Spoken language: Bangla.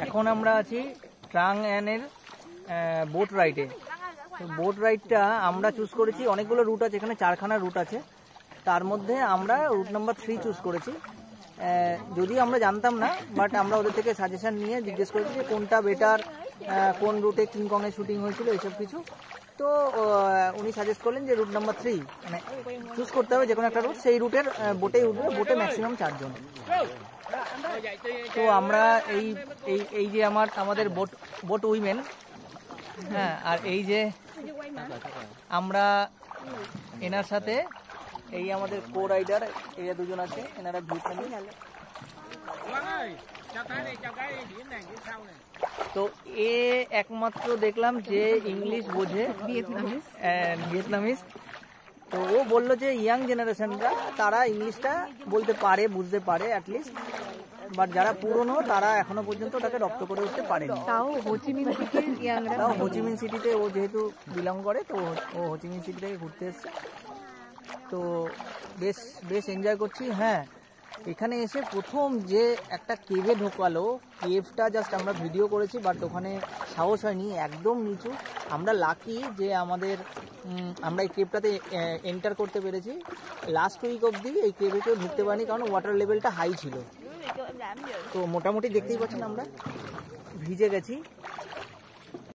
এখন আমরা আছি ট্রাং অ্যানের বোট রাইডে। তো বোট রাইডটা আমরা চুজ করেছি, অনেকগুলো রুট আছে, এখানে 4খানা রুট আছে, তার মধ্যে আমরা রুট নাম্বার 3 চুজ করেছি। যদিও আমরা জানতাম না, বাট আমরা ওদের থেকে সাজেশন নিয়ে জিজ্ঞেস করেছি যে কোনটা বেটার, কোন রুটে কিংকংয়ের শুটিং হয়েছিল, এইসব কিছু। তো উনি সাজেস্ট করলেন যে রুট নাম্বার 3 মানে চুজ করতে হবে যে কোনো একটা রুট, সেই রুটের বোটেই উঠবে, বোটে ম্যাক্সিমাম 4 জন। তো আমরা এই যে আমাদের বোট উইমেন, হ্যাঁ, আর এই যে আমরা এনার সাথে এই আমাদের কো রাইডার, এরা দুজন আছে, এনারা ভিয়েতনামি। তো এ একমাত্র দেখলাম যে ইংলিশ বোঝে, ভিয়েতনামিজ। তো ও বললো যে ইয়াং জেনারেশনরা তারা ইংলিশটা বলতে পারে, বুঝতে পারে অ্যাটলিস্ট, বাট যারা পুরনো তারা এখনো পর্যন্ত ওটাকে রপ্ত করে উঠতে পারেনি। তাও হোচিমিন সিটিতে ও যেহেতু বিলং করে, তো ও হোচিমিন সিটি থেকে ঘুরতে এসছে। তো বেশ এনজয় করছি। হ্যাঁ, এখানে এসে প্রথম যে একটা কেভে ঢোকালো, কেভটা জাস্ট আমরা ভিডিও করেছি, বাট ওখানে সাহস হয়নি, একদম নিচু। আমরা লাকি যে আমরা এই কেভটাতে এন্টার করতে পেরেছি। লাস্ট উইক অবধি এই কেভে কেউ ঢুকতে পারিনি, কারণ ওয়াটার লেভেলটা হাই ছিল। তো মোটামুটি দেখতেই পাচ্ছেন আমরা ভিজে গেছি।